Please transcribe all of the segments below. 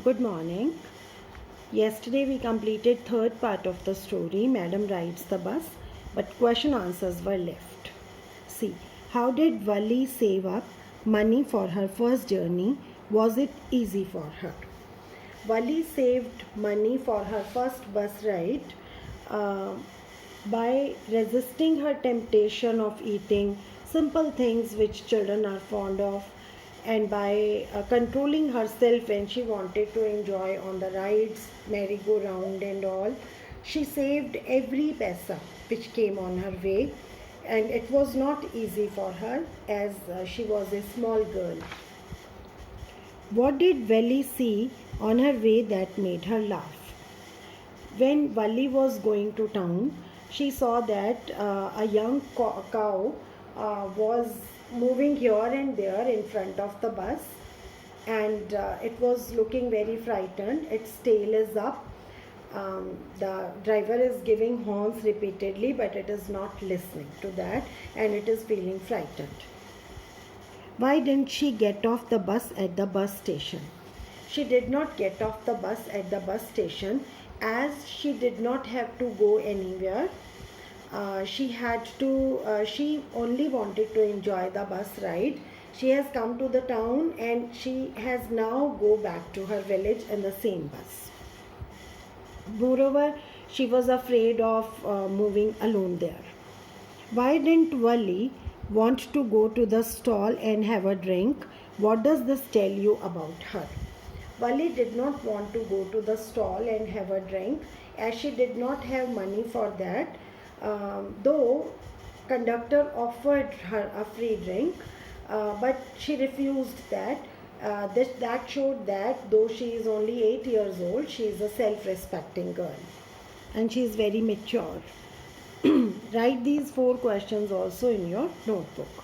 Good morning. Yesterday we completed third part of the story. Madam rides the bus, but question answers were left. See, how did Vali save up money for her first journey? Was it easy for her? Vali saved money for her first bus ride uh, by resisting her temptation of eating simple things which children are fond of, and by controlling herself when she wanted to enjoy on the rides, merry-go-round and all. She saved every paisa which came on her way, and it was not easy for her as she was a small girl. What did Vali see on her way that made her laugh? When Vali was going to town, she saw that a young cow was moving here and there in front of the bus, and it was looking very frightened. Its tail is up. The driver is giving horns repeatedly, but it is not listening to that, and it is feeling frightened. Why didn't she get off the bus at the bus station? She did not get off the bus at the bus station as she did not have to go anywhere. She only wanted to enjoy the bus ride. She has come to the town and she has now go back to her village in the same bus. Moreover, she was afraid of moving alone there. Why didn't Vali want to go to the stall and have a drink? What does this tell you about her? Vali did not want to go to the stall and have a drink as she did not have money for that. Though conductor offered her a free drink, but she refused that. That showed that though she is only 8 years old, she is a self-respecting girl and she is very mature. Write these 4 questions also in your notebook.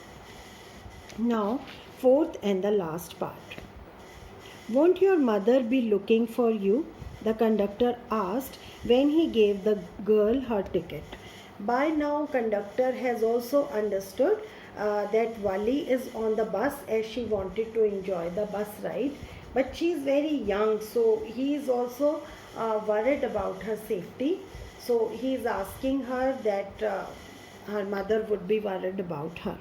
Now, fourth and the last part. Won't your mother be looking for you? The conductor asked when he gave the girl her ticket. By now, conductor has also understood that Vali is on the bus as she wanted to enjoy the bus ride. But she is very young, so he is also worried about her safety. So he is asking her that her mother would be worried about her.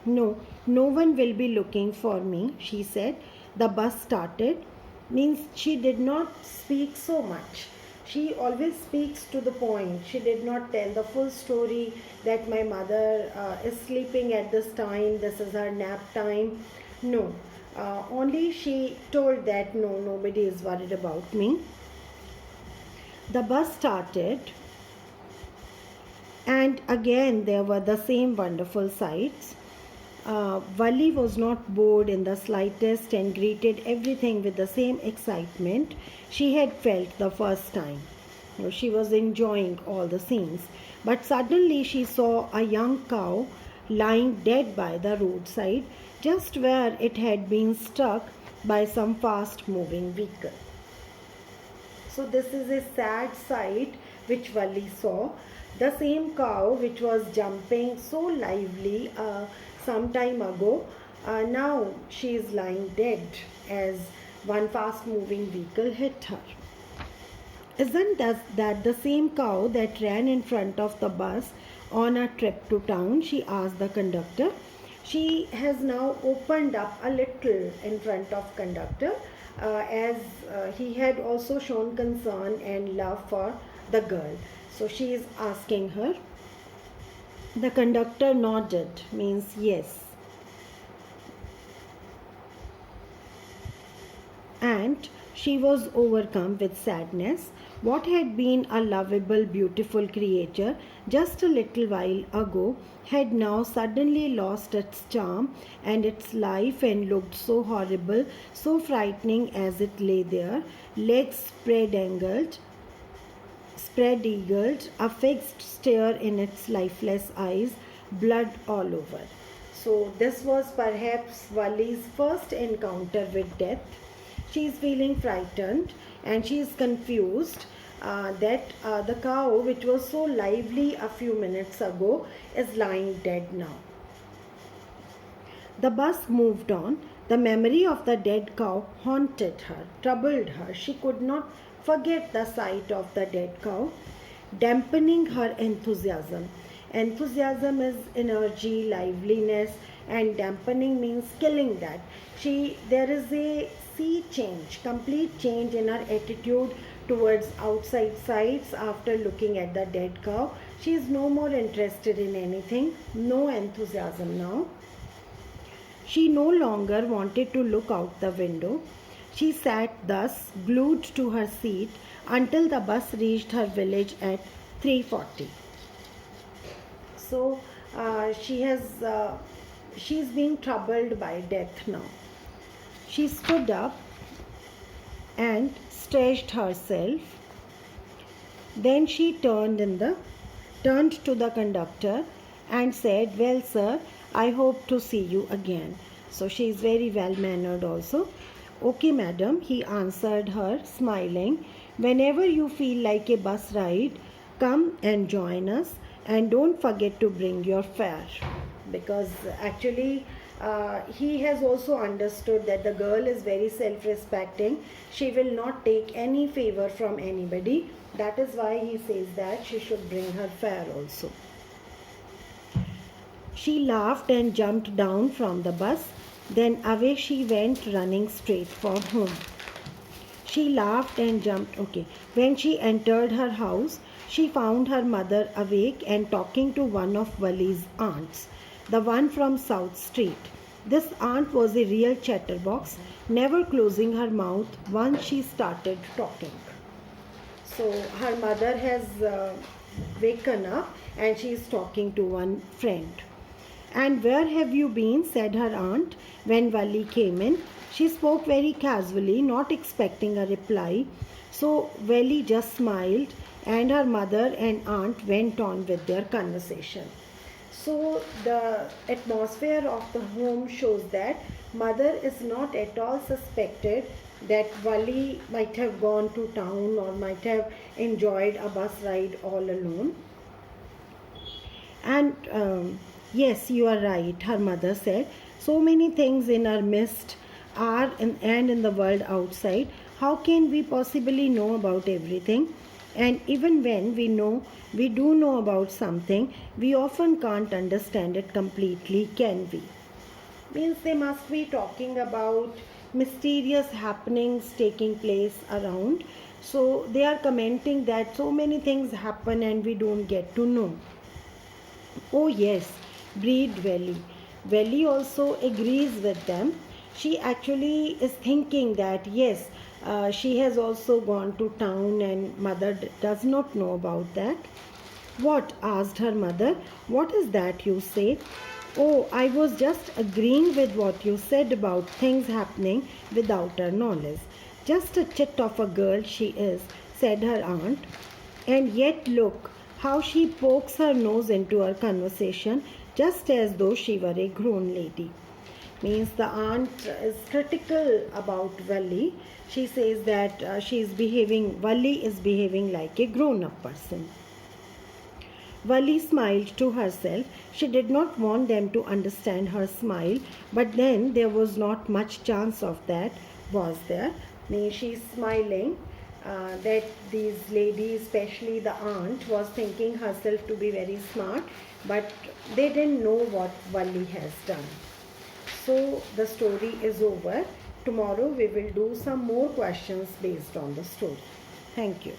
No, no one will be looking for me, she said. The bus started. Means she did not speak so much. She always speaks to the point. She did not tell the full story that my mother is sleeping at this time, this is her nap time. No, only she told that no, nobody is worried about me. The bus started, and again there were the same wonderful sights. Vali was not bored in the slightest and greeted everything with the same excitement she had felt the first time. She was enjoying all the scenes. But suddenly she saw a young cow lying dead by the roadside, just where it had been struck by some fast moving vehicle. So this is a sad sight which Vali saw. The same cow which was jumping so lively some time ago, now she is lying dead as one fast moving vehicle hit her. Isn't that the same cow that ran in front of the bus on a trip to town? She asked the conductor. She has now opened up a little in front of conductor as he had also shown concern and love for the girl. So she is asking her. The conductor nodded, means yes. And she was overcome with sadness. What had been a lovable, beautiful creature just a little while ago had now suddenly lost its charm and its life and looked so horrible, so frightening as it lay there, legs spread-eagled, a fixed stare in its lifeless eyes, blood all over. So this was perhaps Vali's first encounter with death. She is feeling frightened and she is confused that the cow which was so lively a few minutes ago is lying dead now. The bus moved on. The memory of the dead cow haunted her, troubled her. She could not forget the sight of the dead cow, dampening her enthusiasm. Enthusiasm is energy, liveliness, and dampening means killing that. There is a complete change in her attitude towards outside sights after looking at the dead cow. She is no more interested in anything, no enthusiasm now. She no longer wanted to look out the window. She sat thus, glued to her seat, until the bus reached her village at 3:40. So she's being troubled by death now. She stood up and stretched herself. Then she turned to the conductor and said, "Well, sir, I hope to see you again." So she is very well mannered also. "Okay, madam," he answered her, smiling. "Whenever you feel like a bus ride, come and join us, and don't forget to bring your fare." Because actually he has also understood that the girl is very self-respecting. She will not take any favor from anybody. That is why he says that she should bring her fare also. She laughed and jumped down from the bus. Then away she went, running straight for home. She laughed and jumped. Okay. When she entered her house, she found her mother awake and talking to one of Vali's aunts, the one from South Street. This aunt was a real chatterbox, never closing her mouth once she started talking. So her mother has waken up and she is talking to one friend. "And where have you been?" said her aunt when Vali came in. She spoke very casually, not expecting a reply. So Vali just smiled, and her mother and aunt went on with their conversation. So the atmosphere of the home shows that mother is not at all suspected that Vali might have gone to town or might have enjoyed a bus ride all alone. And yes, you are right, her mother said. So many things in our midst and in the world outside. How can we possibly know about everything? And even when we do know about something, we often can't understand it completely, can we? Means they must be talking about mysterious happenings taking place around. So they are commenting that so many things happen and we don't get to know. "Oh yes," breathed Veli. Veli also agrees with them. She actually is thinking that yes, she has also gone to town and mother does not know about that. "What?" asked her mother. "What is that you say?" "Oh, I was just agreeing with what you said about things happening without her knowledge. Just a chit of a girl she is," said her aunt. "And yet look how she pokes her nose into her conversation just as though she were a grown lady." Means the aunt is critical about Vali. She says that Vali is behaving like a grown-up person. Vali smiled to herself. She did not want them to understand her smile, but then there was not much chance of that, was there? Means she's smiling that these ladies, especially the aunt, was thinking herself to be very smart, but they didn't know what Vali has done. So the story is over. Tomorrow we will do some more questions based on the story. Thank you.